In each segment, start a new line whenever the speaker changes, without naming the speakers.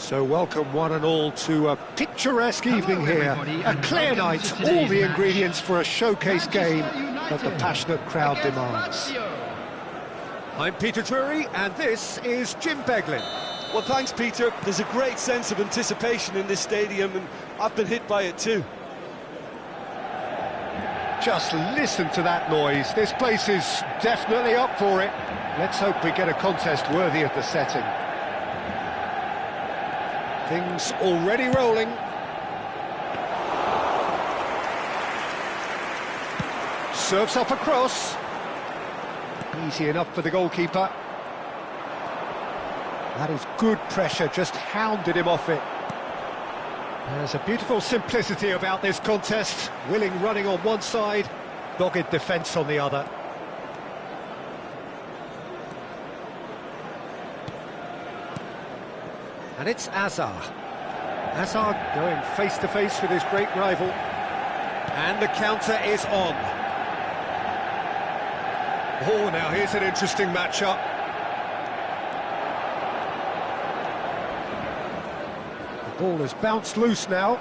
So welcome one and all to a picturesque evening here. A clear night, all the ingredients for a showcase game that the passionate crowd demands. I'm Peter Drury and this is Jim Beglin.
Well, thanks, Peter. There's a great sense of anticipation in this stadium and I've been hit by it too.
Just listen to that noise. This place is definitely up for it. Let's hope we get a contest worthy of the setting. Things already rolling. Serves up across. Easy enough for the goalkeeper. That is good pressure, just hounded him off it. There's a beautiful simplicity about this contest. Willing running on one side, dogged defence on the other. And it's Azar. Azar going face-to-face with his great rival. And the counter is on. Oh, now here's an interesting matchup. The ball has bounced loose now.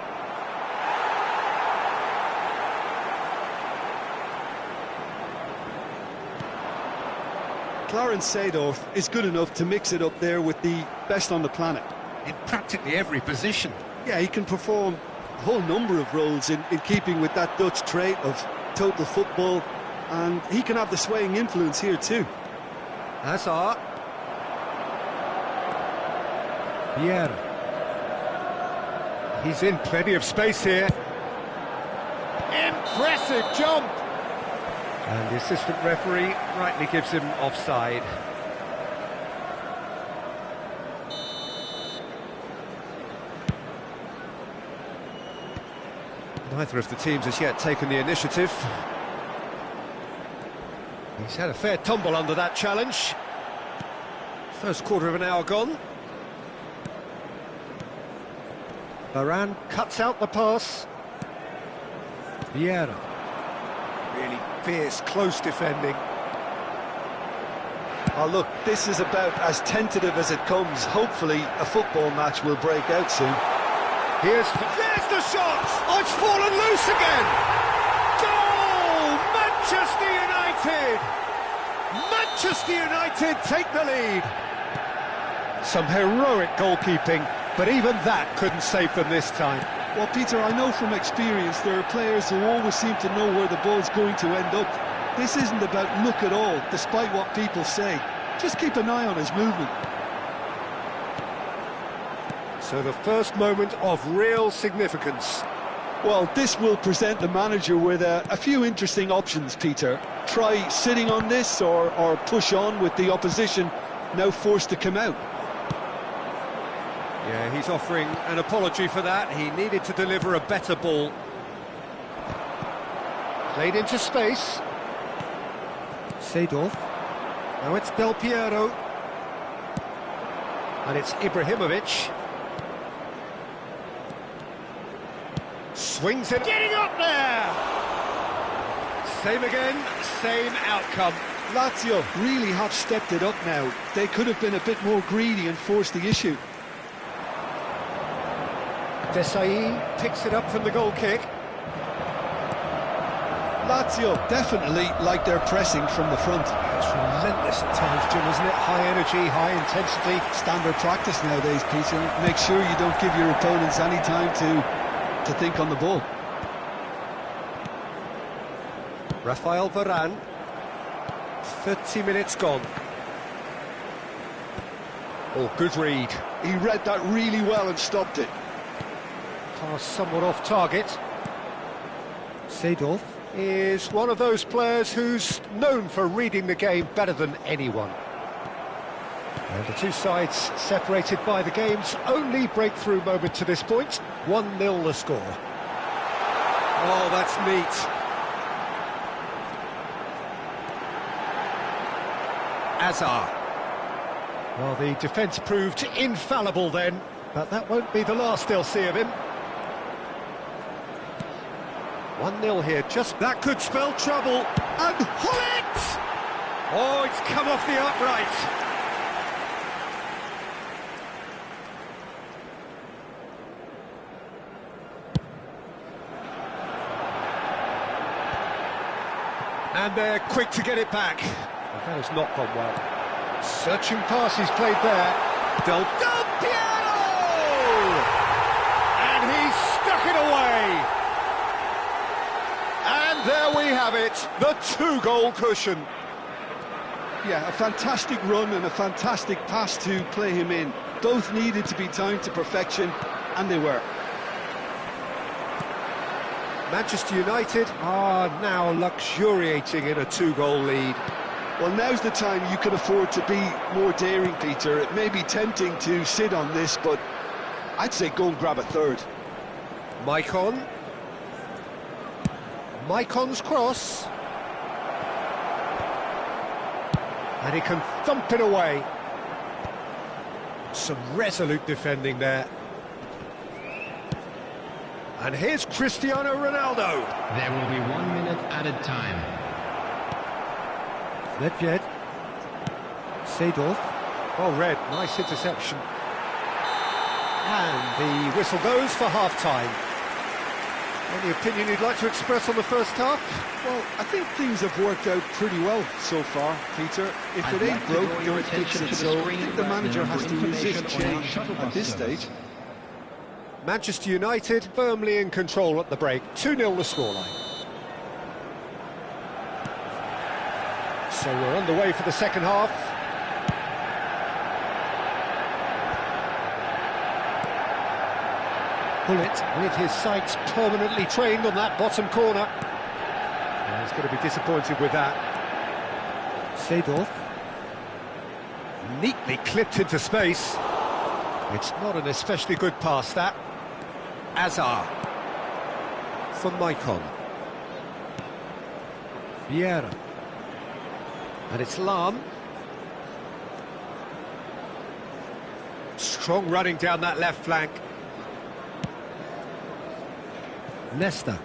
Clarence Seedorf is good enough to mix it up there with the best on the planet.
In practically every position.
Yeah, he can perform a whole number of roles in keeping with that Dutch trait of total football, and he can have the swaying influence here too.
Hazard. Vieira. He's in plenty of space here. Impressive jump! And the assistant referee rightly gives him offside. Neither of the teams has yet taken the initiative. He's had a fair tumble under that challenge. First quarter of an hour gone. Varane cuts out the pass. Vieira. Really fierce, close defending.
Oh look, this is about as tentative as it comes. Hopefully a football match will break out soon.
There's the shot! Oh, it's fallen loose again! Goal! Manchester United! Manchester United take the lead! Some heroic goalkeeping, but even that couldn't save them this time.
Well, Peter, I know from experience there are players who always seem to know where the ball's going to end up. This isn't about luck at all, despite what people say. Just keep an eye on his movement.
So the first moment of real significance.
Well, this will present the manager with a few interesting options, Peter. Try sitting on this or push on with the opposition now forced to come out.
Yeah, he's offering an apology for that. He needed to deliver a better ball. Played into space. Seedorf. Now it's Del Piero. And it's Ibrahimovic. Swings it. Getting up there! Same again, same outcome.
Lazio really have stepped it up now. They could have been a bit more greedy and forced the issue.
Desai picks it up from the goal kick.
Lazio definitely like their pressing from the front.
It's relentless at times, Jim, isn't it? High energy, high intensity.
Standard practice nowadays, Peter. Make sure you don't give your opponents any time to think on the ball.
Rafael Varane. 30 minutes gone. Oh, good read.
He read that really well and stopped it.
Pass somewhat off target. Seedorf is one of those players who's known for reading the game better than anyone. And the two sides separated by the game's only breakthrough moment to this point. 1-0 the score. Oh, that's neat. Azar. Well, the defence proved infallible then, but that won't be the last they'll see of him. 1-0 here, just that could spell trouble. And Hullet! Oh, it's come off the upright. And they're quick to get it back.
Well, that has not gone well.
Searching pass he's played there. Del Piero! And he stuck it away. And there we have it, the 2-goal cushion.
Yeah, a fantastic run and a fantastic pass to play him in. Both needed to be timed to perfection, and they were.
Manchester United are now luxuriating in a 2-goal lead.
Well, now's the time you can afford to be more daring, Peter. It may be tempting to sit on this, but I'd say go and grab a third.
Maicon. Maicon's cross. And he can thump it away. Some resolute defending there. And here's Cristiano Ronaldo.
There will be 1 minute added time.
Nedved. Seedorf. Oh, red. Nice interception. And the whistle goes for half-time. Any opinion you'd like to express on the first half?
Well, I think things have worked out pretty well so far, Peter. If it ain't broke, don't fix it. So I think the manager has to resist change at this stage.
Manchester United firmly in control at the break. 2-0 the scoreline. So we're underway for the second half. Bullet with his sights permanently trained on that bottom corner. And he's going to be disappointed with that. Seedorf. Neatly clipped into space. It's not an especially good pass, that. Azar. From Maicon. Vieira. And it's Lam. Strong running down that left flank. Nesta.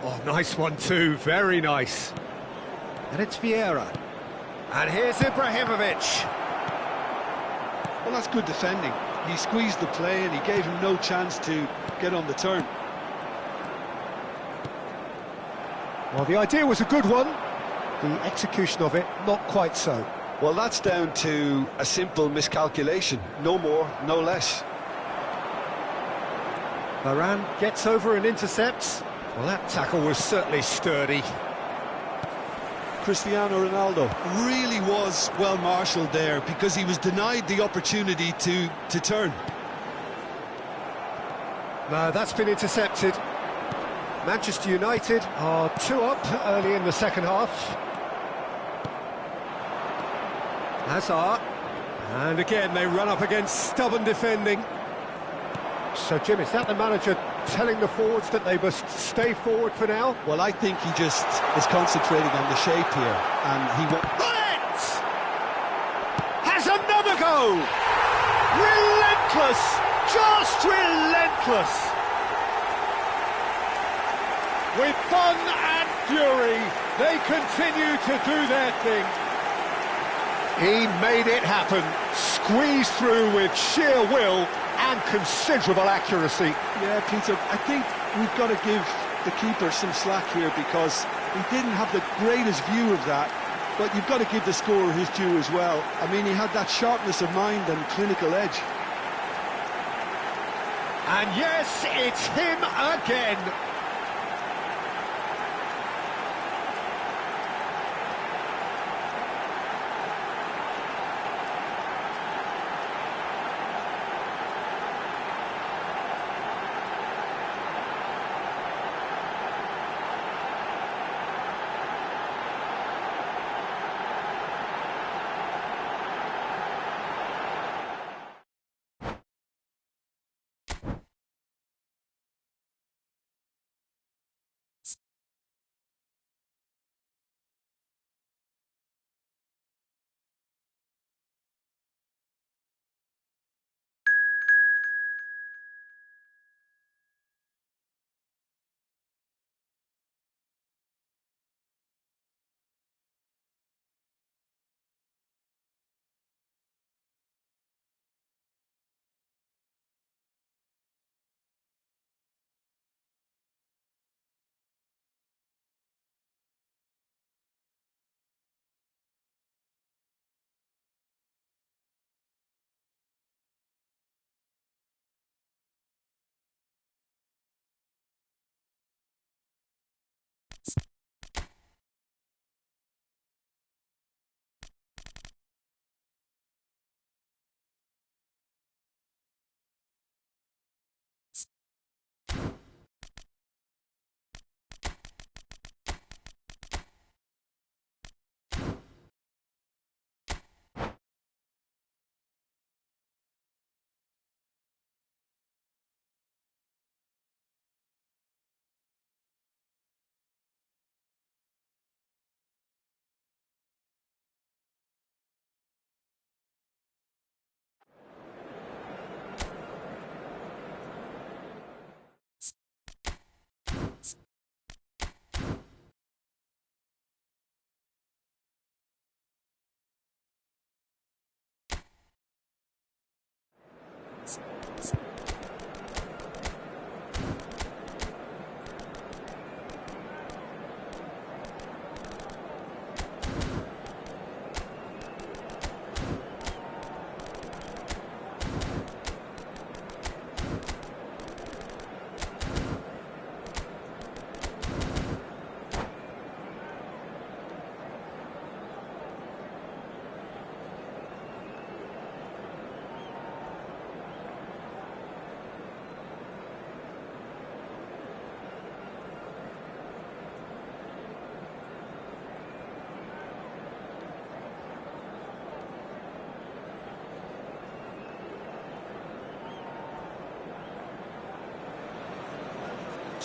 Oh, nice one too, very nice. And it's Vieira. And here's Ibrahimovic.
Well, that's good defending. He squeezed the play and he gave him no chance to get on the turn.
Well, the idea was a good one. The execution of it, not quite so.
Well, that's down to a simple miscalculation. No more, no less.
Varane gets over and intercepts. Well, that tackle was certainly sturdy.
Cristiano Ronaldo really was well marshalled there because he was denied the opportunity to turn.
No, that's been intercepted. Manchester United are 2 up early in the second half. Hazard. And again, they run up against stubborn defending. So, Jim, is that the manager telling the forwards that they must stay forward for now?
Well, I think he just is concentrating on the shape here, and he won't...
Bullet! Has another go! Relentless! Just relentless! With fun and fury, they continue to do their thing. He made it happen, squeezed through with sheer will and considerable accuracy.
Yeah, Peter, I think we've got to give the keeper some slack here because he didn't have the greatest view of that, but you've got to give the scorer his due as well. I mean, he had that sharpness of mind and clinical edge.
And yes, it's him again.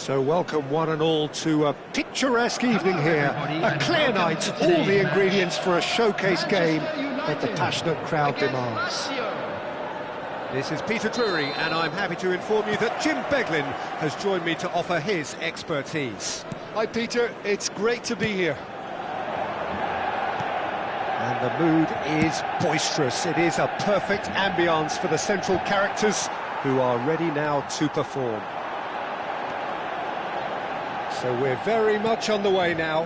So welcome one and all to a picturesque evening here, a clear night, all the ingredients for a showcase game that the passionate crowd demands. This is Peter Drury, and I'm happy to inform you that Jim Beglin has joined me to offer his expertise.
Hi Peter, it's great to be here.
And the mood is boisterous. It is a perfect ambience for the central characters who are ready now to perform. So we're very much on the way now.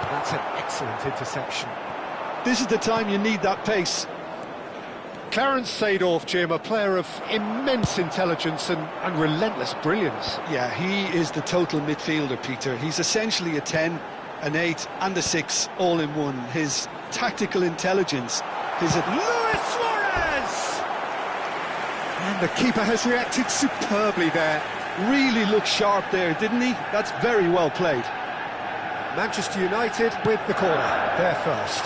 That's an excellent interception.
This is the time you need that pace.
Clarence Seedorf, Jim, a player of immense intelligence and relentless brilliance.
Yeah, he is the total midfielder, Peter. He's essentially a 10, an 8 and a 6 all in one. His tactical intelligence, his...
Luis Suarez! And the keeper has reacted superbly there.
Really looked sharp there, didn't he? That's very well played.
Manchester United with the corner, there first.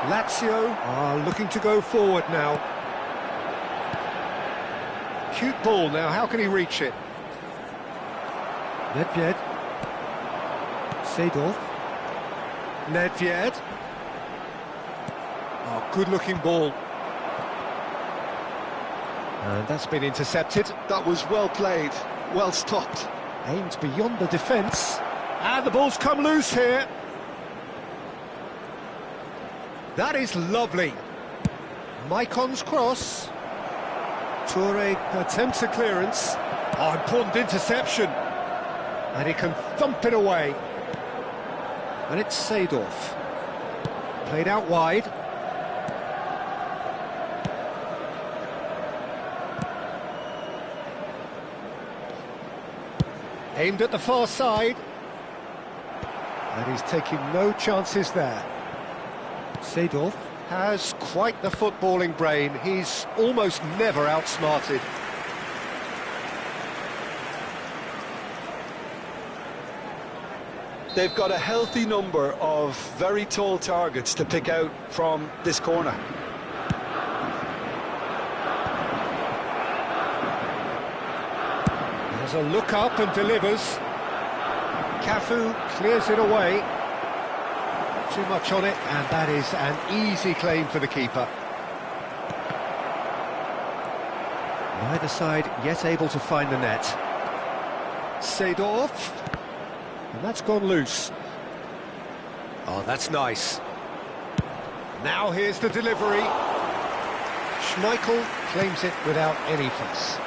Lazio are looking to go forward now. Cute ball now, how can he reach it? Nedved. Seedorf. Nedved. Oh, good-looking ball. And that's been intercepted.
That was well played, well stopped.
Aimed beyond the defence. And the ball's come loose here. That is lovely. Maicon's cross. Toure attempts a clearance. Oh, important interception. And he can thump it away. And it's Seedorf. Played out wide. Aimed at the far side. And he's taking no chances there. Seedorf has quite the footballing brain. He's almost never outsmarted.
They've got a healthy number of very tall targets to pick out from this corner.
There's a look up and delivers. Cafu clears it away. Too much on it, and that is an easy claim for the keeper. Neither side yet able to find the net. Seedorf, and that's gone loose. Oh, that's nice. Now here's the delivery. Schmeichel claims it without any fuss.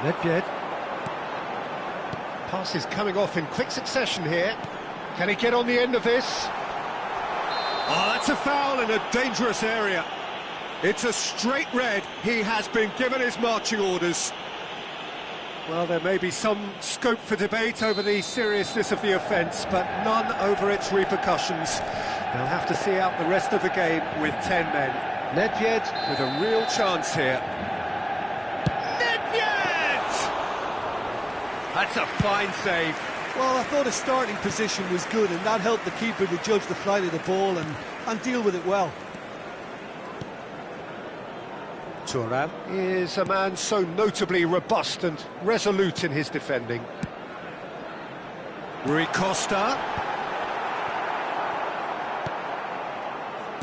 Nedved. Pass is coming off in quick succession here. Can he get on the end of this? Oh, that's a foul in a dangerous area. It's a straight red. He has been given his marching orders. Well, there may be some scope for debate over the seriousness of the offence, but none over its repercussions. They'll have to see out the rest of the game with 10 men. Nedved with a real chance here. That's a fine save.
Well, I thought his starting position was good, and that helped the keeper to judge the flight of the ball and deal with it well.
Thuram is a man so notably robust and resolute in his defending. Rui Costa.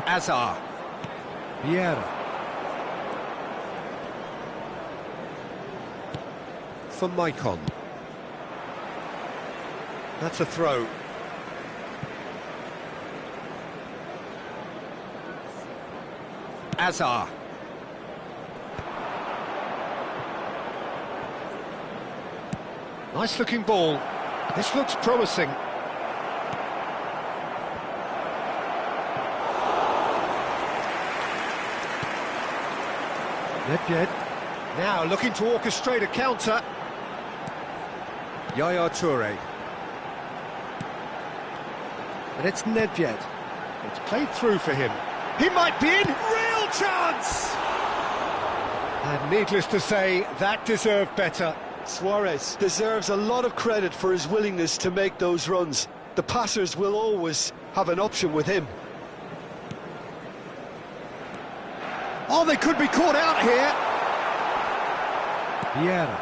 Azar. Vieira. For Maicon. That's a throw. Azar. Nice looking ball. This looks promising. Nedved. Now looking to orchestrate a counter. Yaya Toure. And it's Nedved. It's played through for him. He might be in. Real chance! And needless to say, that deserved better.
Suarez deserves a lot of credit for his willingness to make those runs. The passers will always have an option with him.
Oh, they could be caught out here.
Vieira.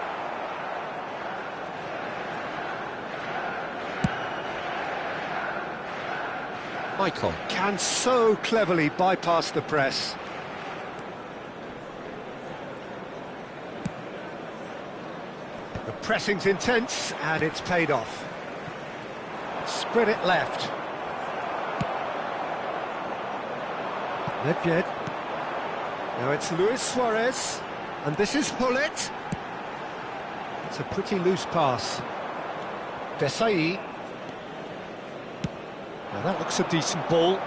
Michael.
Can so cleverly bypass the press. The pressing's intense, and it's paid off. Spread it left.
Nedved.
Now it's Luis Suarez, and this is Hullet. It's a pretty loose pass. Desai. Now that looks a decent ball.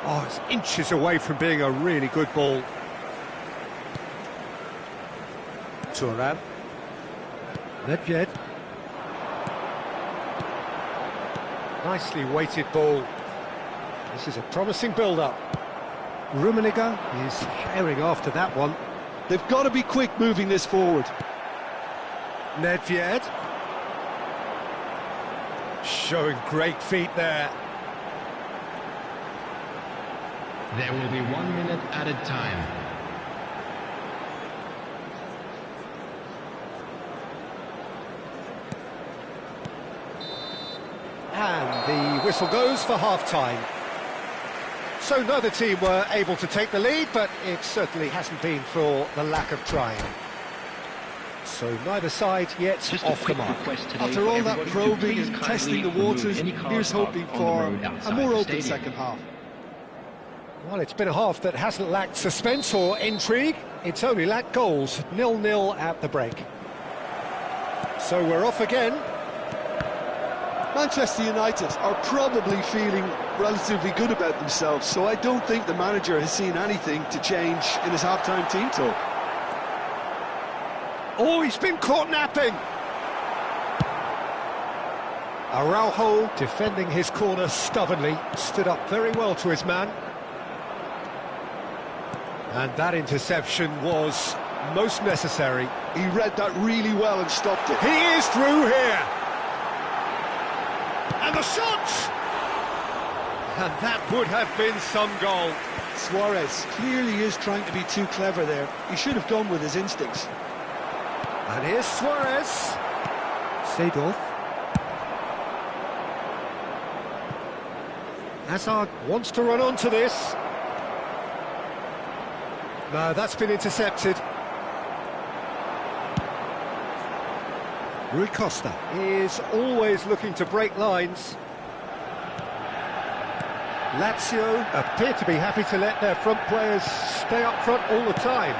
Oh, it's inches away from being a really good ball.
Thuram. Nedved.
Nicely weighted ball. This is a promising build-up. Rummenigge is herring after that one.
They've got to be quick moving this forward.
Nedved. Showing great feet there.
There will be 1 minute added time.
And the whistle goes for half-time. So neither team were able to take the lead, but it certainly hasn't been for the lack of trying. So neither side yet
Just a
off the
quick
mark.
request today
After
for
all that
everybody to
probing
please
and
kindly
testing the
remove
waters,
any cars
here's hoping
parked on
for
the road
a
outside
more
the
open
stadium.
second half.
Well, it's been a half that hasn't lacked suspense or intrigue. It's only lacked goals. 0-0 at the break. So we're off again.
Manchester United are probably feeling relatively good about themselves, so I don't think the manager has seen anything to change in his half-time team talk.
Oh, he's been caught napping. Araujo, defending his corner stubbornly, stood up very well to his man. And that interception was most necessary.
He read that really well and stopped it.
He is through here. And the shot! And that would have been some goal.
Suarez clearly is trying to be too clever there. He should have gone with his instincts.
And here's Suarez.
Seedorf.
Hazard wants to run onto this. No, that's been intercepted.
Rui Costa.
Is always looking to break lines. Lazio appear to be happy to let their front players stay up front all the time.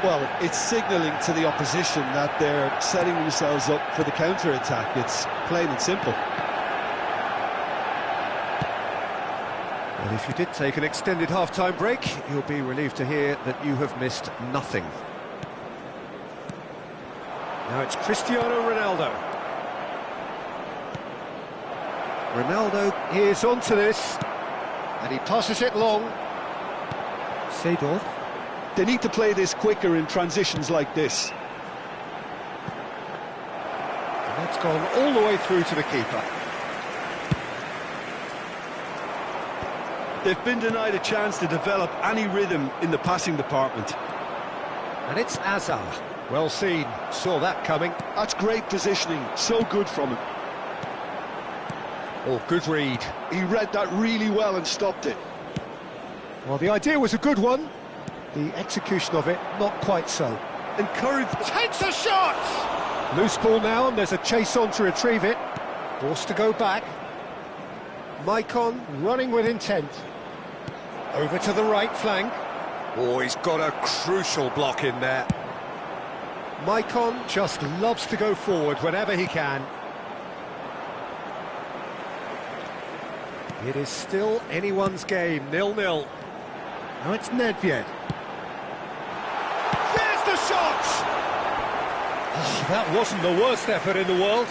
Well, it's signalling to the opposition that they're setting themselves up for the counter-attack. It's plain and simple.
Well, if you did take an extended half-time break, you'll be relieved to hear that you have missed nothing. Now it's Cristiano Ronaldo. Ronaldo is onto this, and he passes it long.
Seedorf.
They need to play this quicker in transitions like this.
And that's gone all the way through to the keeper.
They've been denied a chance to develop any rhythm in the passing department.
And it's Hazard. Well seen, saw that coming.
That's great positioning, so good from him.
Oh, good read.
He read that really well and stopped it.
Well, the idea was a good one. The execution of it, not quite so.
Encouraged.
Takes a shot! Loose ball now, and there's a chase on to retrieve it. Forced to go back. Maicon running with intent. Over to the right flank. Oh, he's got a crucial block in there. Maicon just loves to go forward whenever he can. It is still anyone's game, 0-0. Now it's Nedved. There's the shot! Oh, that wasn't the worst effort in the world.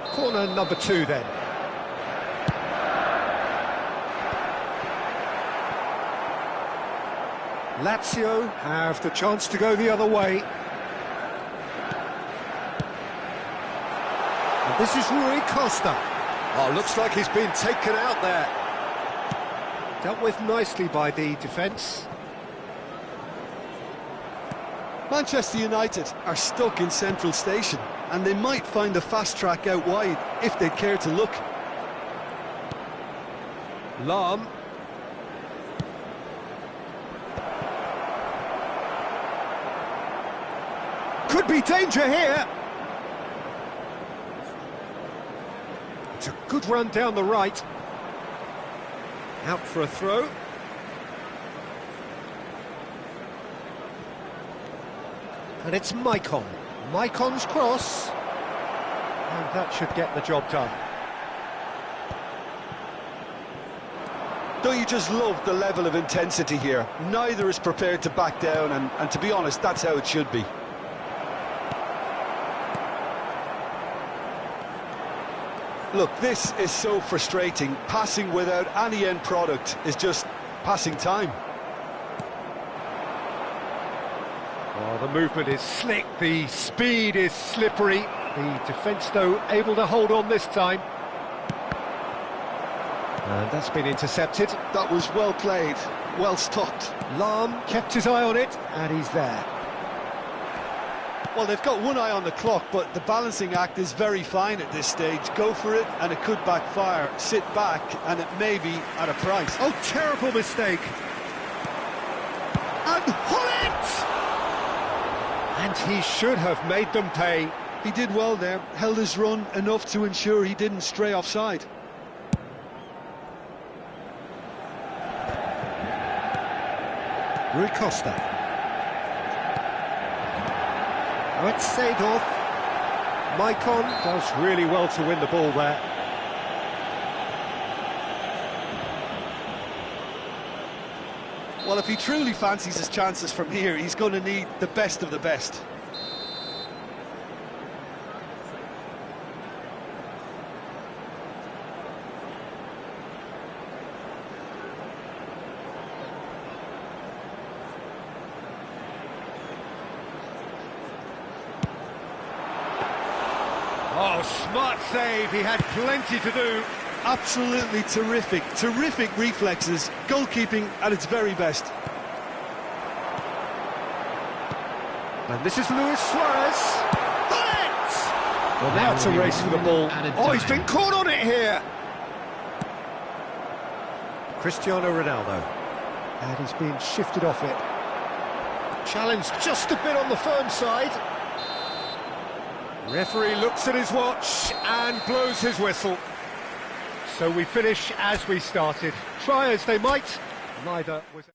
Corner number 2 then. Lazio have the chance to go the other way. And this is Rui Costa. Oh, looks like he's been taken out there. Dealt with nicely by the defence.
Manchester United are stuck in Central Station, and they might find a fast track out wide if they'd care to look.
Lahm. Could be danger here. It's a good run down the right. Out for a throw. And it's Maicon. Maicon's cross. And that should get the job done.
Don't you just love the level of intensity here? Neither is prepared to back down, and to be honest, that's how it should be. Look, this is so frustrating. Passing without any end product is just passing time.
Oh, the movement is slick, the speed is slippery. The defence, though, able to hold on this time. And that's been intercepted.
That was well played, well stopped.
Lahm kept his eye on it, and he's there.
Well, they've got one eye on the clock, but the balancing act is very fine at this stage. Go for it, and it could backfire. Sit back, and it may be at a price.
Oh, terrible mistake. And Hullet! And he should have made them pay.
He did well there, held his run enough to ensure he didn't stray offside.
Rui Costa.
Oh, it's Seedorf. Maicon does really well to win the ball there.
Well, if he truly fancies his chances from here, he's going to need the best of the best.
Oh, smart save, he had plenty to do.
Absolutely terrific, terrific reflexes, goalkeeping at its very best.
And this is Luis Suarez. Well, now it's a race for the ball. Oh, he's been caught on it here. Cristiano Ronaldo. And he's been shifted off it. Challenge just a bit on the firm side. Referee looks at his watch and blows his whistle. So we finish as we started. Try as they might, neither was...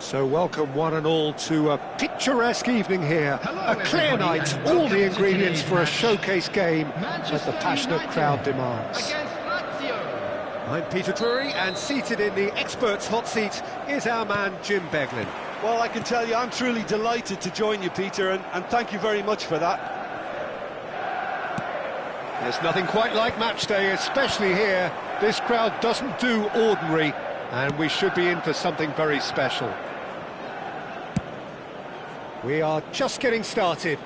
So welcome one and all to a picturesque evening here.
Hello,
A clear
everybody,
night,
and
all
welcome
the
to
ingredients
today's
for a
match.
showcase game that the
Manchester
passionate
United
crowd demands.
Against Lazio.
I'm Peter Drury, and seated in the experts' hot seat is our man Jim Beglin.
Well, I can tell you, I'm truly delighted to join you, Peter, and thank you very much for that.
There's nothing quite like match day, especially here. This crowd doesn't do ordinary, and we should be in for something very special. We are just getting started.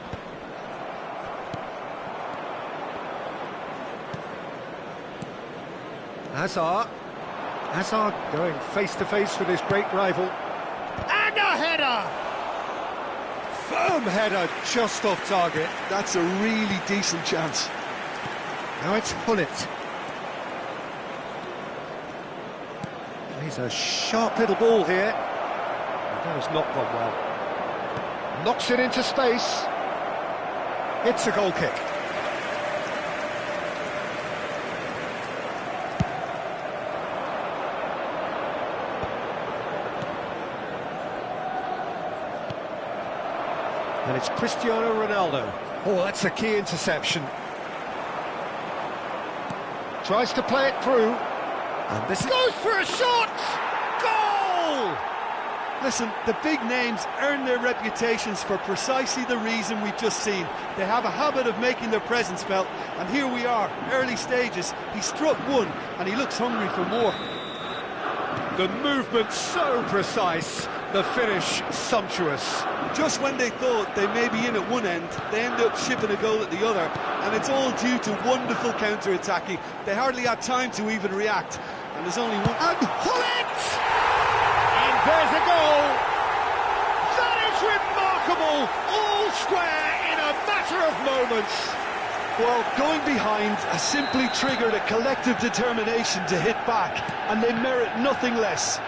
Hazard going face-to-face with his great rival. And a header! Firm header, just off target.
That's a really decent chance.
Now it's Hullet. He's a sharp little ball here. That has not gone well. Knocks it into space. It's a goal kick. And it's Cristiano Ronaldo. Oh, that's a key interception. Tries to play it through. And this goes for a shot! Goal!
Listen, the big names earn their reputations for precisely the reason we've just seen. They have a habit of making their presence felt, and here we are, early stages. He struck one, and he looks hungry for more.
The movement so precise, the finish sumptuous.
Just when they thought they may be in at one end, they end up shipping a goal at the other, and it's all due to wonderful counter-attacking. They hardly had time to even react, and there's only one...
And Hullet! And there's a goal! That is remarkable! All square in a matter of moments.
Well, going behind has simply triggered a collective determination to hit back, and they merit nothing less.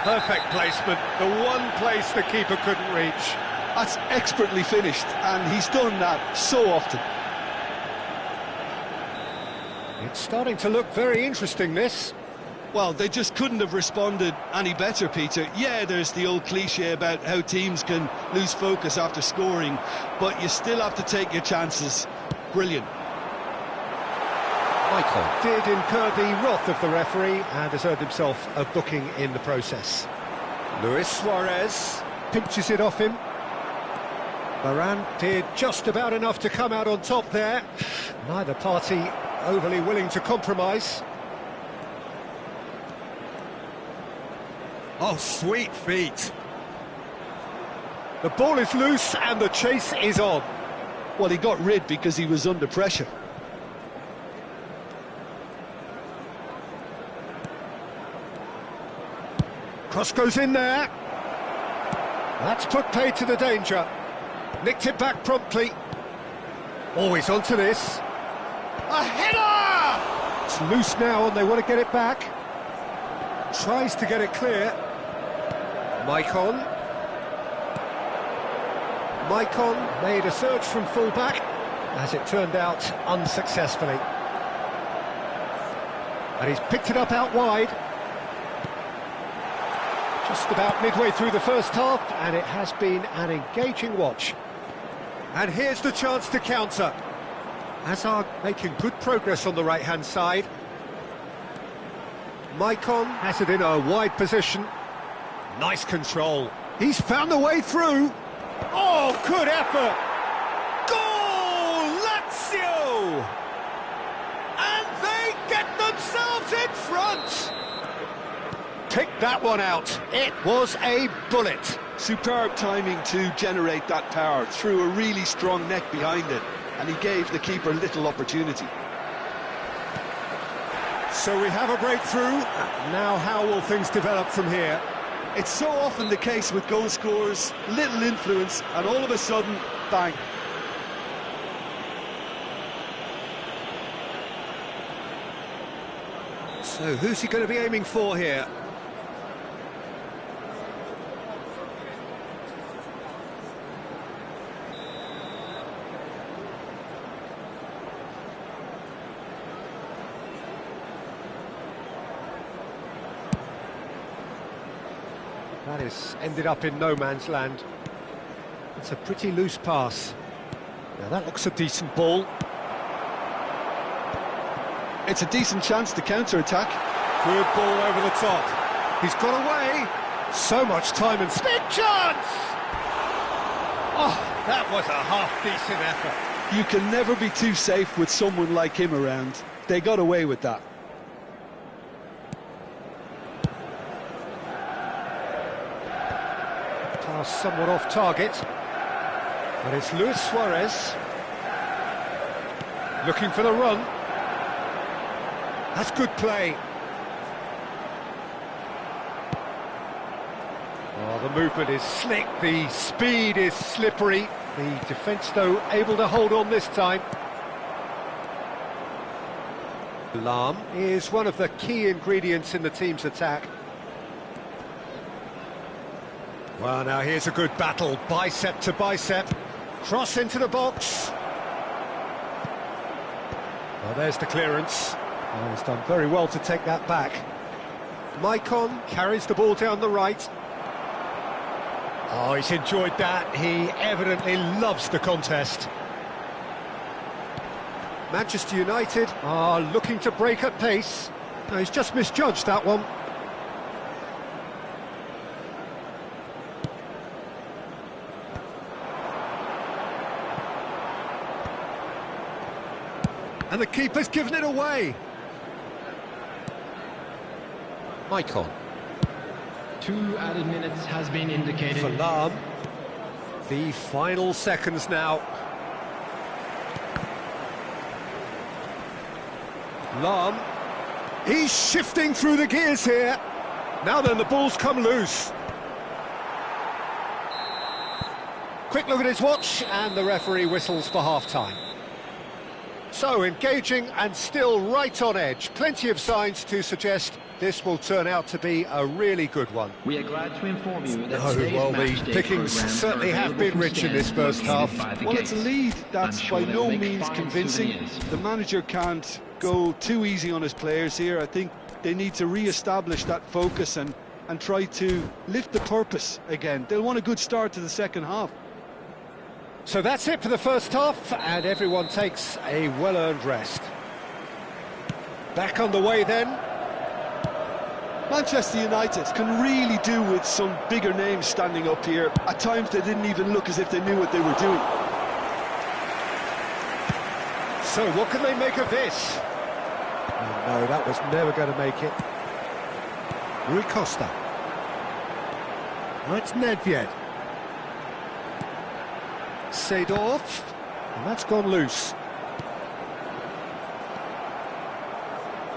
Perfect placement, the one place the keeper couldn't reach.
That's expertly finished, and he's done that so often.
It's starting to look very interesting, this.
Well, they just couldn't have responded any better, Peter. Yeah, there's the old cliche about how teams can lose focus after scoring, but you still have to take your chances. Brilliant.
Michael did incur the wrath of the referee and has earned himself a booking in the process. Luis Suarez pinches it off him. Varane did just about enough to come out on top there. Neither party overly willing to compromise. Oh, sweet feet. The ball is loose and the chase is on.
Well, he got rid because he was under pressure.
Cross goes in there. That's put paid to the danger. Nicked it back promptly. Always onto this. A header! It's loose now and they want to get it back. Tries to get it clear. Maicon made a surge from full-back, as it turned out, unsuccessfully. And he's picked it up out wide. Just about midway through the first half, and it has been an engaging watch. And here's the chance to counter. Hazard making good progress on the right-hand side. Maicon has it in a wide position. Nice control. He's found the way through. Oh, good effort. Goal, Lazio! And they get themselves in front. Pick that one out. It was a bullet.
Superb timing to generate that power through a really strong neck behind it, and he gave the keeper little opportunity.
So we have a breakthrough. Now how will things develop from here?
It's so often the case with goal scorers, little influence, and all of a sudden, bang.
So who's he going to be aiming for here? That is ended up in no man's land. It's a pretty loose pass. Now that looks a decent ball.
It's a decent chance to counter-attack.
Good ball over the top. He's got away. So much time and big chance! Oh, that was a half-decent effort.
You can never be too safe with someone like him around. They got away with that.
Pass somewhat off target. But it's Luis Suarez. Looking for the run. That's good play. Oh, the movement is slick, the speed is slippery. The defence, though, able to hold on this time. Lahm is one of the key ingredients in the team's attack. Well, now here's a good battle, bicep to bicep. Cross into the box. Well, there's the clearance. Oh, he's done very well to take that back. Maicon carries the ball down the right. Oh, he's enjoyed that. He evidently loves the contest. Manchester United are looking to break at pace. No, he's just misjudged that one. And the keeper's given it away. Maicon.
2 added minutes has been indicated.
For Lahm. The final seconds now. Lahm. He's shifting through the gears here. Now then, the ball's come loose. Quick look at his watch, and the referee whistles for half-time. So, engaging and still right on edge. Plenty of signs to suggest this will turn out to be a really good one.
We are glad to inform you that
the pickings certainly have been rich in this first half.
Well, it's a lead that's by no means convincing. The manager can't go too easy on his players here. I think they need to re-establish that focus and try to lift the purpose again. They'll want a good start to the second half.
So that's it for the first half, and everyone takes a well-earned rest. Back on the way then.
Manchester United can really do with some bigger names standing up here. At times they didn't even look as if they knew what they were doing.
So what can they make of this? Oh, no, that was never going to make it. Rui Costa. That's Nedved. Seedorf, and that's gone loose.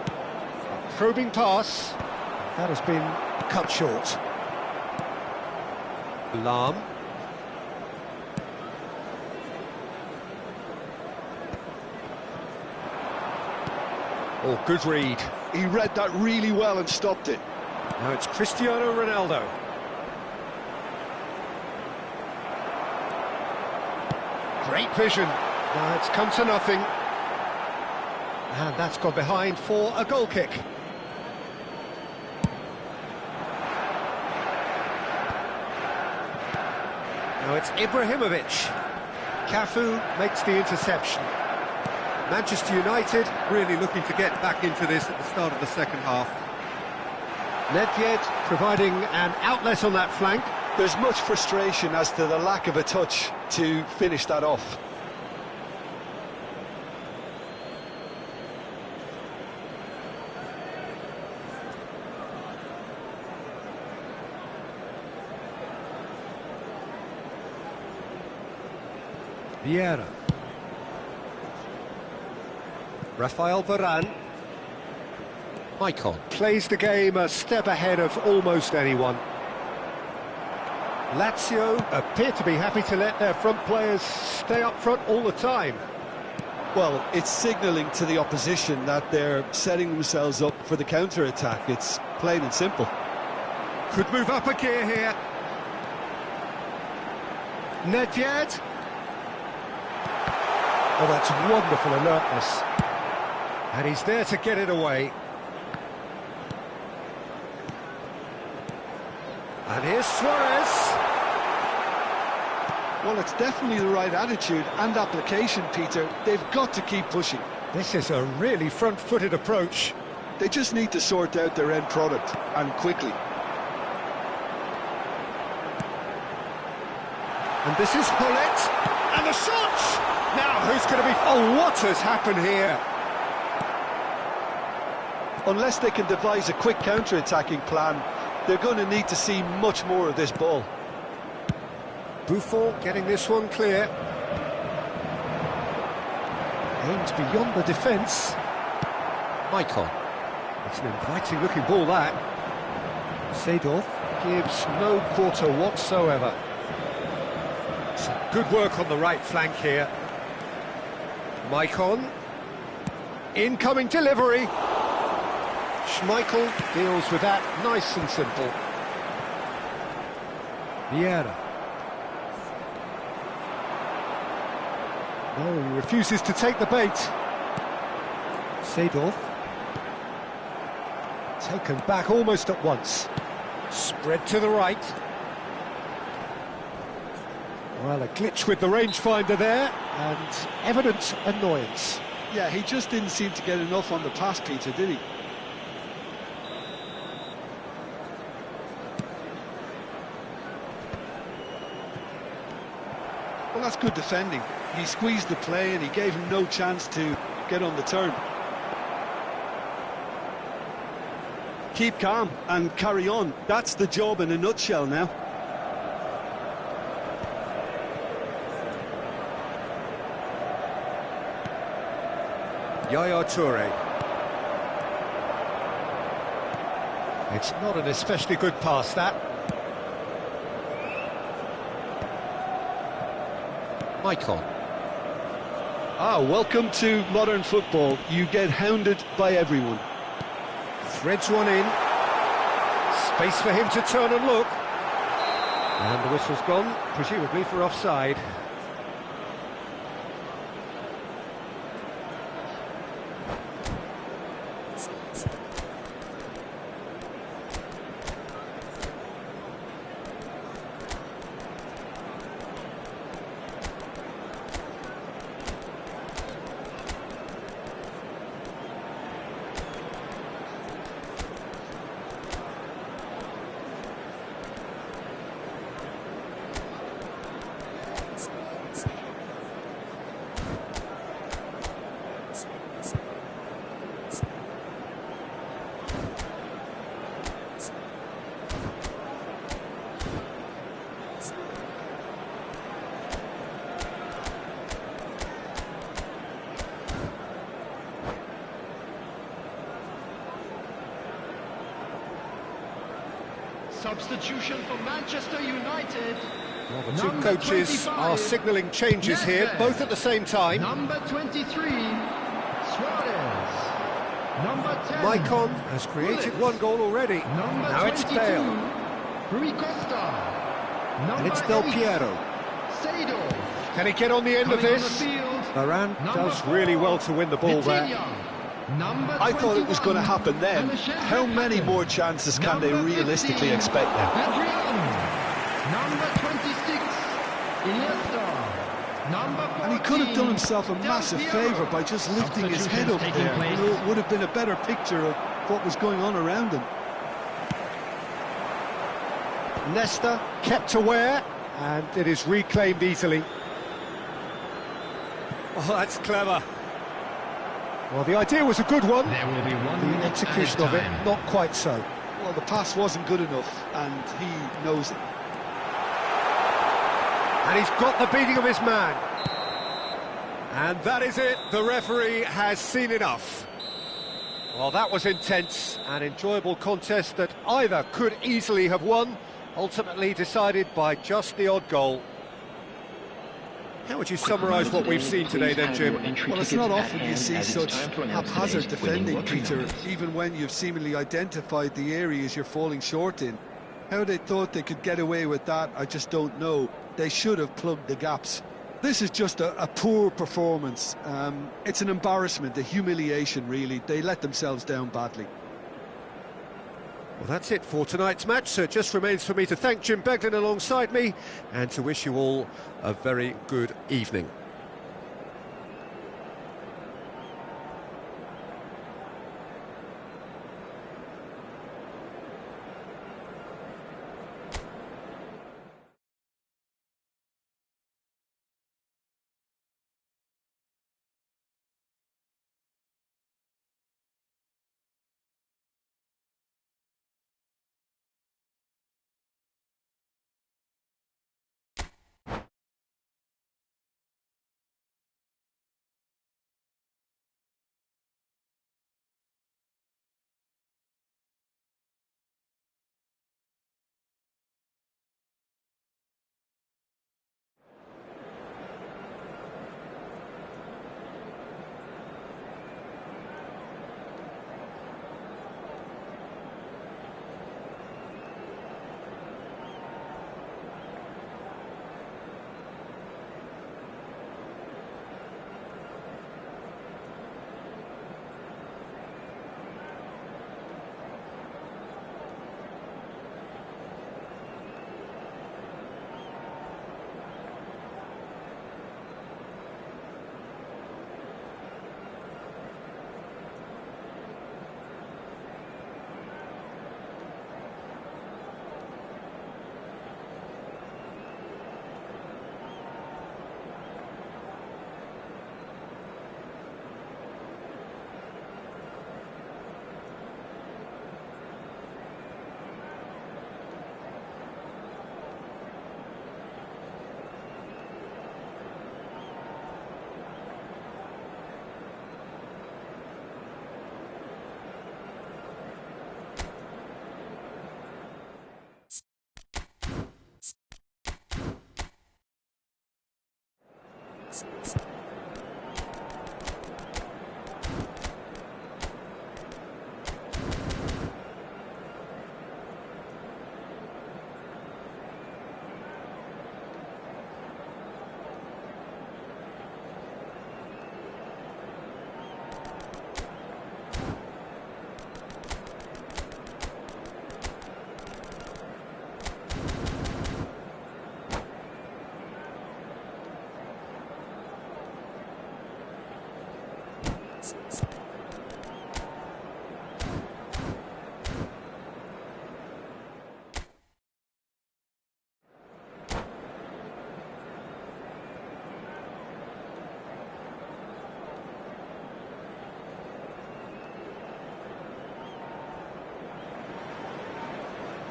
A probing pass, that has been cut short. Lahm. Oh, good read.
He read that really well and stopped it.
Now it's Cristiano Ronaldo. Great vision. Now it's come to nothing. And that's gone behind for a goal kick. Now it's Ibrahimovic. Cafu makes the interception. Manchester United really looking to get back into this at the start of the second half. Nedved providing an outlet on that flank.
There's much frustration as to the lack of a touch to finish that off.
Vieira. Rafael Varane. Maicon plays the game a step ahead of almost anyone. Lazio appear to be happy to let their front players stay up front all the time.
Well, it's signalling to the opposition that they're setting themselves up for the counter-attack. It's plain and simple.
Could move up a gear here. Nedved. Oh, that's wonderful alertness. And he's there to get it away. And here's Suarez.
Well, it's definitely the right attitude and application, Peter. They've got to keep pushing.
This is a really front-footed approach.
They just need to sort out their end product, and quickly.
And this is Hullet. And the shot! Now, who's going to be... Oh, what has happened here?
Unless they can devise a quick counter-attacking plan, they're going to need to see much more of this ball.
Buffon getting this one clear. Aims beyond the defence. Maicon. It's an inviting-looking ball, that. Seedorf gives no quarter whatsoever. Some good work on the right flank here. Maicon. Incoming delivery. Schmeichel deals with that nice and simple. Vieira. No, he refuses to take the bait. Seedorf. Taken back almost at once. Spread to the right. Well, a glitch with the rangefinder there, and evident annoyance.
Yeah, he just didn't seem to get enough on the pass, Peter, did he? Well, that's good defending. He squeezed the play and he gave him no chance to get on the turn. Keep calm and carry on. That's the job in a nutshell now.
Yaya Toure. It's not an especially good pass, that. Maicon.
Ah, welcome to modern football. You get hounded by everyone.
Threads one in. Space for him to turn and look. And the whistle's gone, presumably for offside.
Substitution for Manchester United.
Well, the two coaches are signalling changes here, both at the same time.
Number 23, Suarez. Number 10,
Maicon has created one goal already.
Number
Now it's
22,
Bale.
Rui Costa.
And it's
Number
Del
8,
Piero.
Seedorf.
Can he get on the end of
Coming on the
this?
field,
Varane
Number
does
4,
really well to win the ball there.
Vitinha. Number
I thought it was going to
21,
happen then. How many more chances can they realistically expect now?
Adrian. Number 26, Iniesta. Number 14,
And he could have done himself a massive
Del Piero.
favour by just lifting his head up
Substitutions
there.
taking
You know,
place.
it would have been a better picture of what was going on around him.
Nesta kept aware, and it is reclaimed easily. Oh, that's clever. Well, the idea was a good one.
There will be 1
The
minute
execution
added
of it,
time.
not quite so.
Well, the pass wasn't good enough, and he knows it.
And he's got the beating of his man. And that is it. The referee has seen enough. Well, that was intense, an enjoyable contest that either could easily have won, ultimately decided by just the odd goal. How would you summarise what we've seen today then, Jim?
Well, it's not often you see such haphazard defending, Peter, even when you've seemingly identified the areas you're falling short in. How they thought they could get away with that, I just don't know. They should have plugged the gaps. This is just a poor performance. It's an embarrassment, a humiliation, really. They let themselves down badly.
Well, that's it for tonight's match, so it just remains for me to thank Jim Beglin alongside me and to wish you all a very good evening.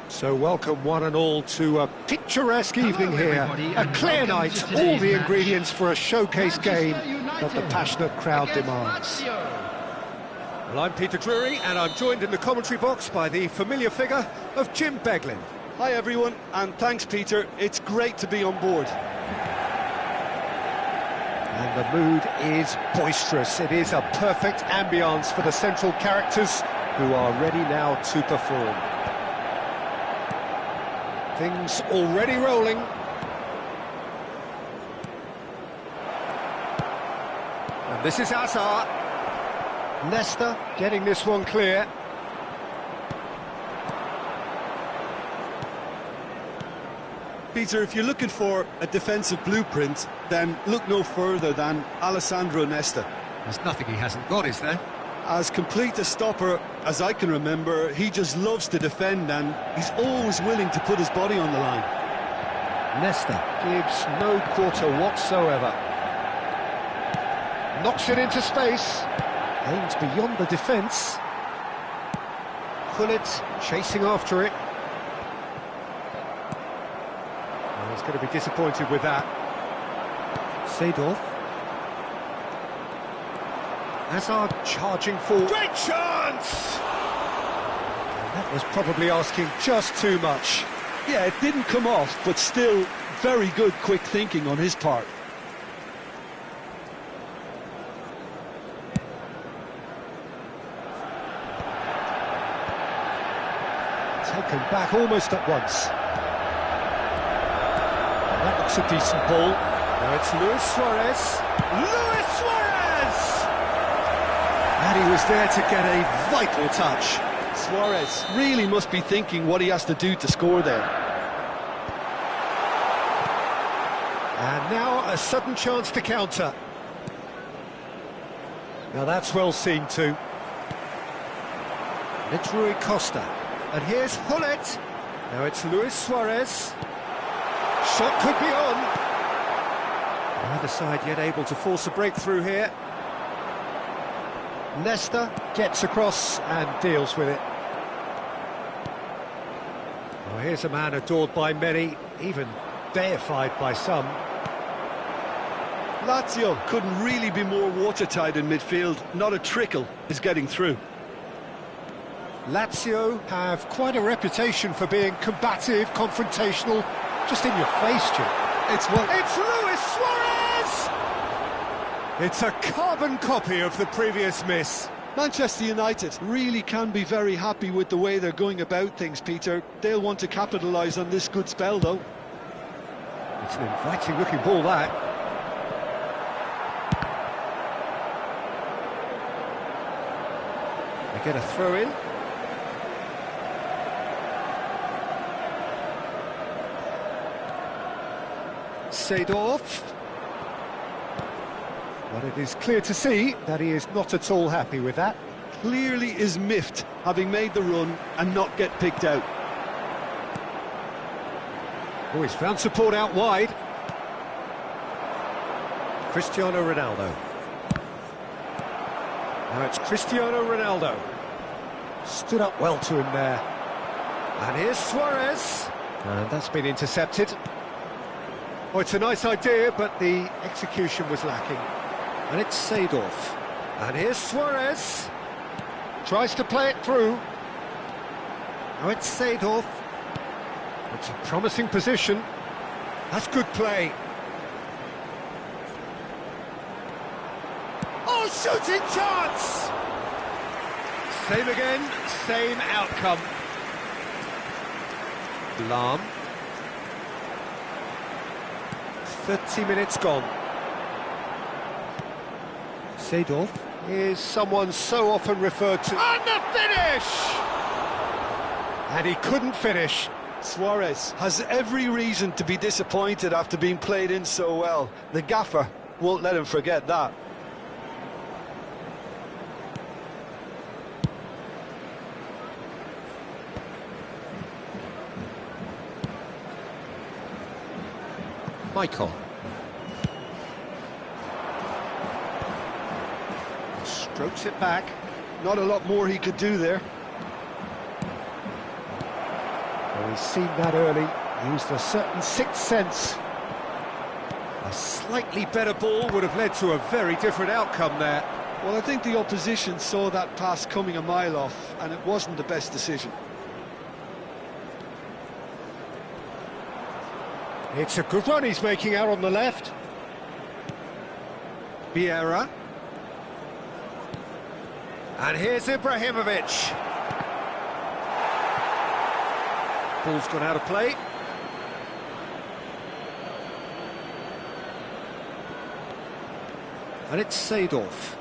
So welcome one and all to a picturesque evening here, a clear night, all the ingredients for a showcase game that the passionate crowd demands. Well, I'm Peter Drury and I'm joined in the commentary box by the familiar figure of Jim Beglin.
Hi everyone, and thanks Peter, it's great to be on board.
And the mood is boisterous, it is a perfect ambience for the central characters who are ready now to perform. Things already rolling. And this is Hazard. Leicester getting this one clear.
Peter, if you're looking for a defensive blueprint, then look no further than Alessandro Nesta.
There's nothing he hasn't got, is there?
As complete a stopper as I can remember, he just loves to defend and he's always willing to put his body on the line.
Nesta gives no quarter whatsoever. Knocks it into space. Aims beyond the defence. Gullit chasing after it. Well, he's going to be disappointed with that. Seedorf. Hazard charging forward. Great chance! And that was probably asking just too much.
Yeah, it didn't come off, but still very good quick thinking on his part.
Taken back almost at once. And that looks a decent ball. Now it's Luis Suarez. Luis Suarez! And he was there to get a vital touch.
Suarez really must be thinking what he has to do to score there.
And now a sudden chance to counter. Now that's well seen too. It's Rui Costa. And here's Hullet. Now it's Luis Suarez. Shot could be on. Neither side yet able to force a breakthrough here. Nesta gets across and deals with it. Well, here's a man adored by many, even deified by some.
Lazio couldn't really be more watertight in midfield. Not a trickle is getting through.
Lazio have quite a reputation for being combative, confrontational, just in your face, Jim. It's Luis Suarez! It's a carbon copy of the previous miss.
Manchester United really can be very happy with the way they're going about things, Peter. They'll want to capitalise on this good spell, though.
It's an inviting-looking ball, that. They get a throw-in. Seedorf. Well, it is clear to see that he is not at all happy with that.
Clearly is miffed, having made the run and not get picked out.
Oh, he's found support out wide. Cristiano Ronaldo. Now it's Cristiano Ronaldo. Stood up well to him there. And here's Suarez. And that's been intercepted. Oh, it's a nice idea, but the execution was lacking. And it's Seedorf. And here's Suarez. Tries to play it through. Now it's Seedorf. It's a promising position. That's good play. Oh, shooting chance! Same again, same outcome. Lahm. 30 minutes gone. Seedorf is someone so often referred to. And the finish! And he couldn't finish.
Suarez has every reason to be disappointed after being played in so well. The gaffer won't let him forget that.
Michael. Strokes it back.
Not a lot more he could do there.
Well, he's seen that early, used a certain sixth sense. A slightly better ball would have led to a very different outcome there.
Well, I think the opposition saw that pass coming a mile off, and it wasn't the best decision.
It's a good run he's making out on the left. Vieira. And here's Ibrahimovic. Ball's gone out of play. And it's Seedorf.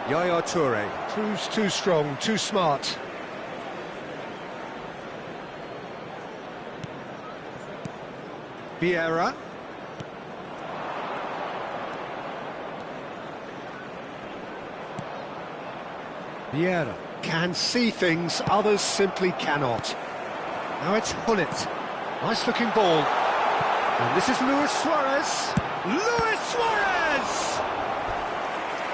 Yaya Toure proves too strong, too smart. Vieira. Vieira can see things others simply cannot. Now it's Hullet. Nice looking ball. And this is Luis Suarez. Luis Suarez!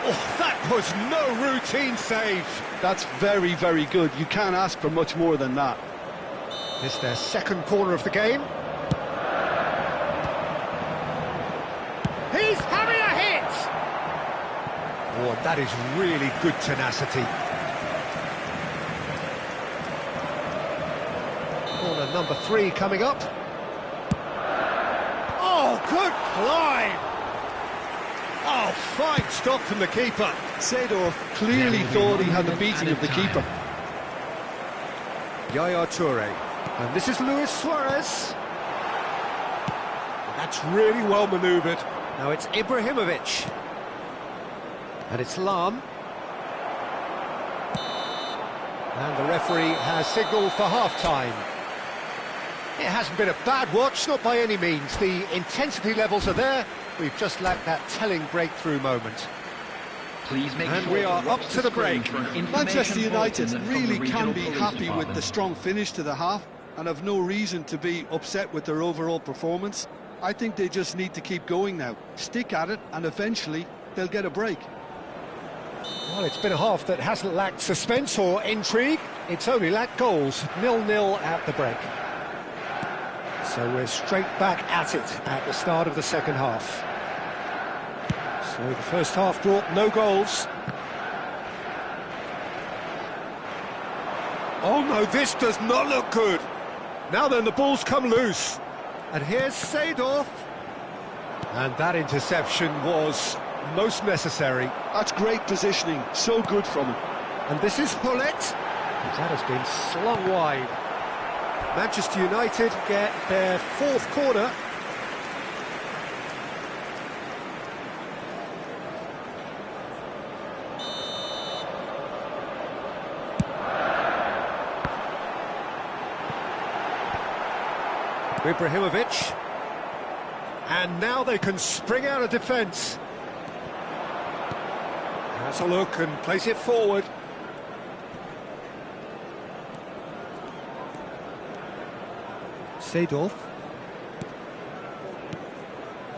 Oh, that was no routine save.
That's very, very good. You can't ask for much more than that.
It's their second corner of the game. He's having a hit! Oh, that is really good tenacity. Corner number 3 coming up. Oh, good climb! Oh, fine stop from the keeper.
Seedorf clearly thought he had the beating of the keeper.
Yaya Toure. And this is Luis Suarez. And that's really well manoeuvred. Now it's Ibrahimovic. And it's Lahm. And the referee has signalled for half-time. It hasn't been a bad watch, not by any means. The intensity levels are there. We've just lacked that telling breakthrough moment.
Please make
And
sure
we are
to watch
up
the
to the
screen
break.
for an information
Manchester United
bulletin from the
really
regional
can be
police
happy with
department.
the strong finish to the half and have no reason to be upset with their overall performance. I think they just need to keep going now, stick at it, and eventually they'll get a break.
Well, it's been a half that hasn't lacked suspense or intrigue. It's only lacked goals. 0-0 at the break. So we're straight back at it at the start of the second half. So the first half brought no goals. Oh no, this does not look good. Now then, the ball's come loose. And here's Seedorf. And that interception was most necessary.
That's great positioning, so good from him.
And this is Hullet. That has been slung wide. Manchester United get their fourth corner. Ibrahimovic. And now they can spring out of defence. Has a look and plays it forward. Seedorf.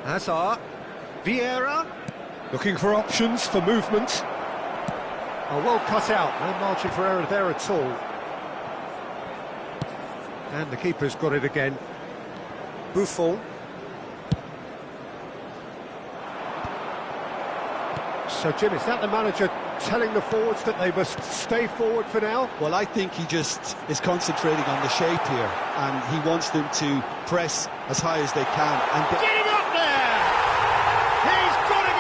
Hazard. Vieira. Looking for options for movement. Oh, well cut out. No margin for error there at all. And the keeper's got it again. Buffon. So, Jim, is that the manager telling the forwards that they must stay forward for now?
Well, I think he just is concentrating on the shape here, and he wants them to press as high as they can. And
Getting up there! He's got a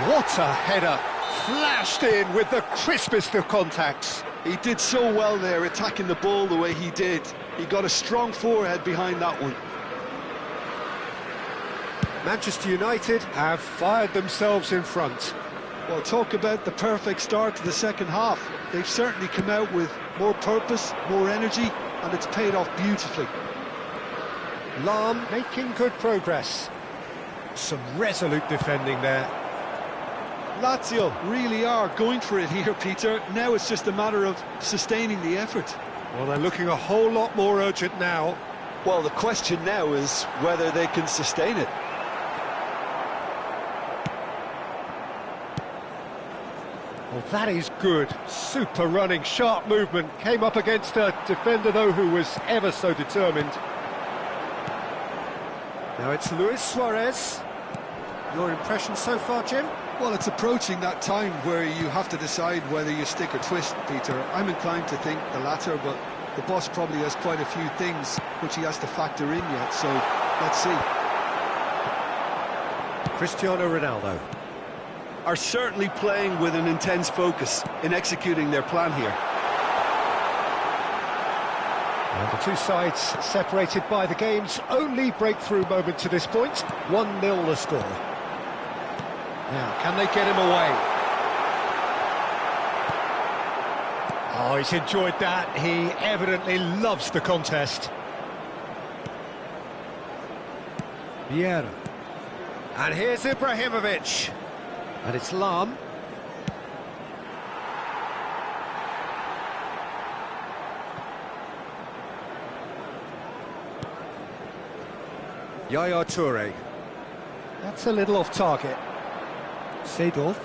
goal! What a header! Flashed in with the crispest of contacts.
he did so well there, attacking the ball the way he did. He got a strong forehead behind that one.
Manchester United have fired themselves in front.
Well, talk about the perfect start to the second half. They've certainly come out with more purpose, more energy, and it's paid off beautifully.
Lahm making good progress. Some resolute defending there.
Lazio really are going for it here, Peter. Now it's just a matter of sustaining the effort.
Well, they're looking a whole lot more urgent now.
Well, the question now is whether they can sustain it.
Well, that is good. Super running, sharp movement. Came up against a defender, though, who was ever so determined. Now it's Luis Suarez. Your impression so far, Jim?
Well, it's approaching that time where you have to decide whether you stick or twist, Peter. I'm inclined to think the latter, but the boss probably has quite a few things which he has to factor in yet, so let's see.
Cristiano Ronaldo.
Are certainly playing with an intense focus in executing their plan here.
And the two sides separated by the game's only breakthrough moment to this point. 1-0 the score. Now, can they get him away? Oh, he's enjoyed that. He evidently loves the contest. Vieira. And here's Ibrahimovic. And it's Lahm. Yaya Toure. That's a little off target. Seedorf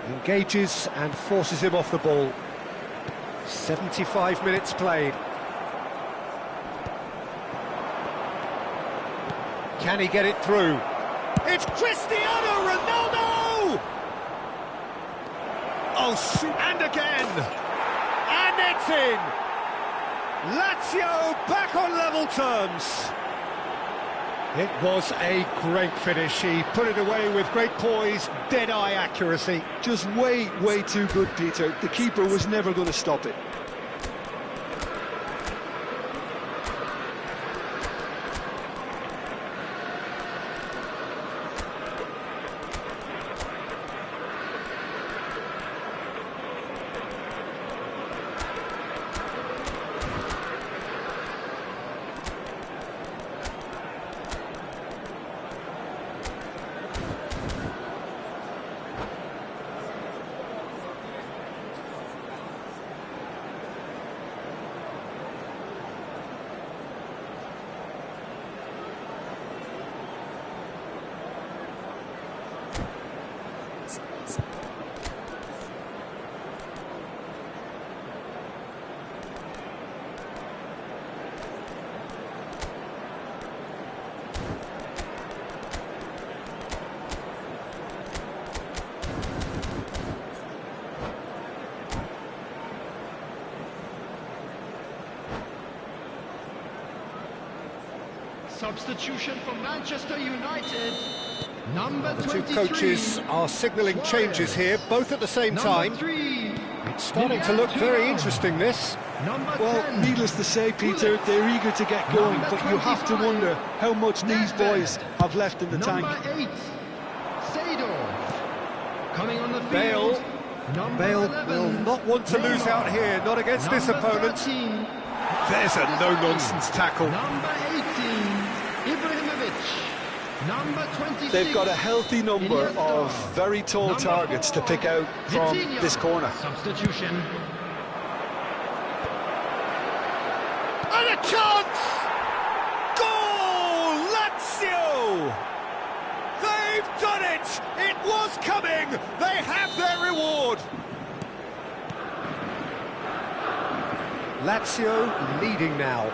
engages and forces him off the ball. 75 minutes played. Can he get it through? It's Cristiano Ronaldo! Oh, and again! And it's in! Lazio back on level terms. It was a great finish. He put it away with great poise, dead-eye accuracy.
Just way too good, Peter. The keeper was never going to stop it.
Substitution for Manchester United. Number
The two
23.
coaches are signalling changes here, both at the same time.
Number 3.
It's starting to look very interesting, this.
Number
Well,
10.
needless to say, Peter, they're eager to get going, but you have to wonder how much these boys have left in the tank.
Number 8. Seedorf. Coming on the
Bale.
field. Number
Bale
11.
will not want to lose out here, not against this
Number
opponent.
13.
There's a no-nonsense tackle.
Number 18. Ibrahimovic. Number 26.
They've got a healthy number of very tall
Number
targets to
4.
pick out from
Vitinha.
this corner.
Substitution.
And a chance! Goal! Lazio! They've done it! It was coming! They have their reward! Lazio leading now.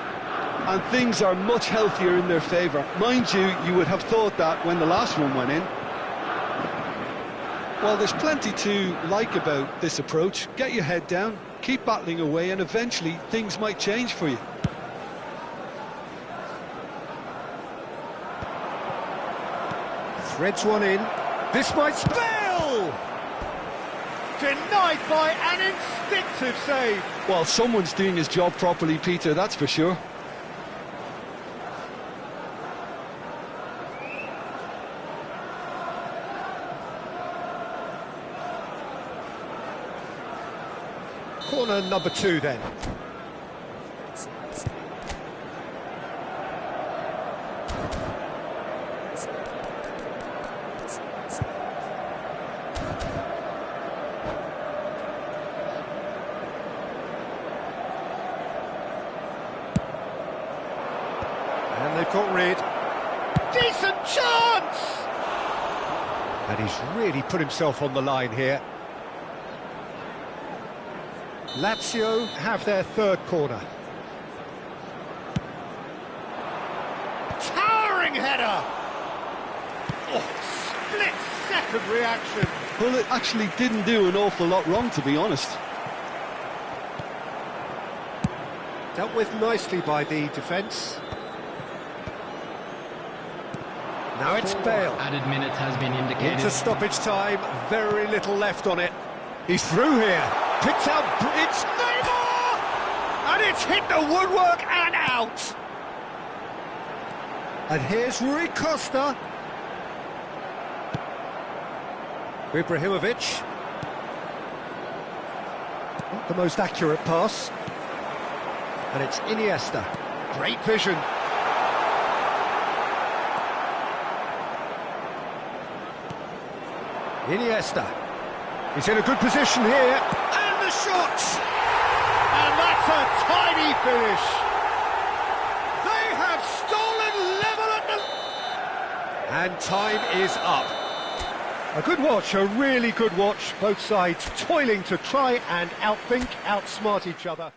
And things are much healthier in their favour. Mind you, you would have thought that when the last one went in. Well, there's plenty to like about this approach. Get your head down, keep battling away, and eventually things might change for you.
Threads one in. This might spill! Denied by an instinctive save.
Well, someone's doing his job properly, Peter, that's for sure.
Corner number 2 then. And they've got rid. Decent chance! And he's really put himself on the line here. Lazio have their third corner. Towering header! Oh, split-second reaction.
Well, it actually didn't do an awful lot wrong, to be honest.
Dealt with nicely by the defence. Now it's Bale.
Added minutes has been indicated.
Into stoppage time, very little left on it. He's through here. Picks out, it's Neymar! And it's hit the woodwork and out! And here's Rui Costa. Ibrahimovic. Not the most accurate pass. And it's Iniesta. Great vision. Iniesta. He's in a good position here. And the shot! And that's a tiny finish. They have stolen level at the... And time is up. A good watch, a really good watch. Both sides toiling to try and outthink, outsmart each other.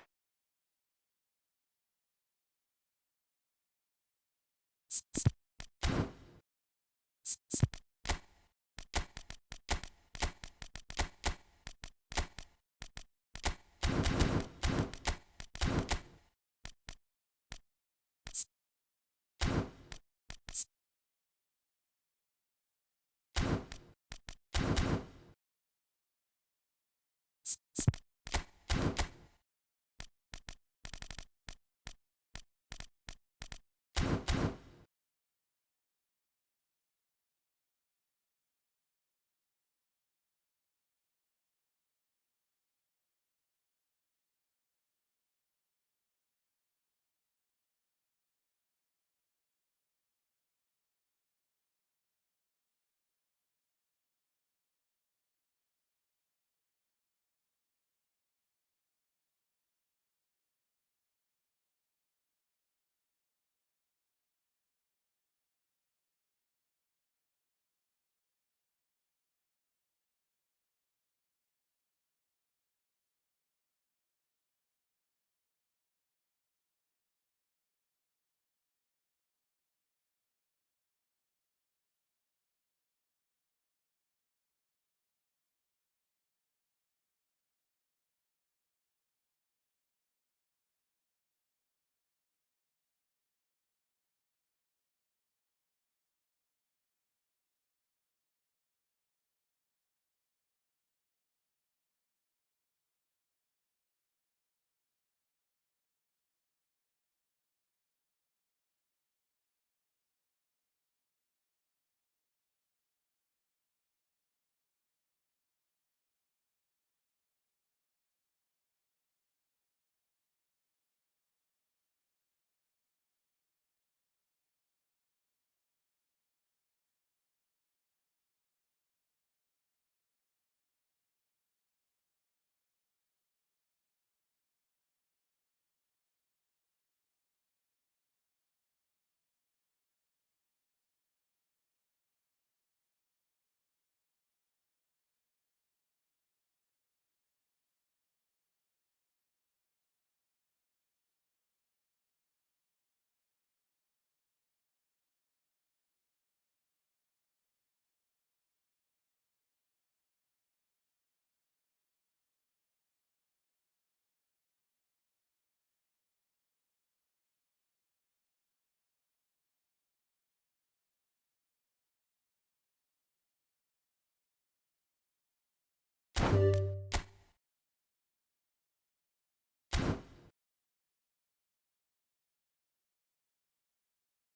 Cubu.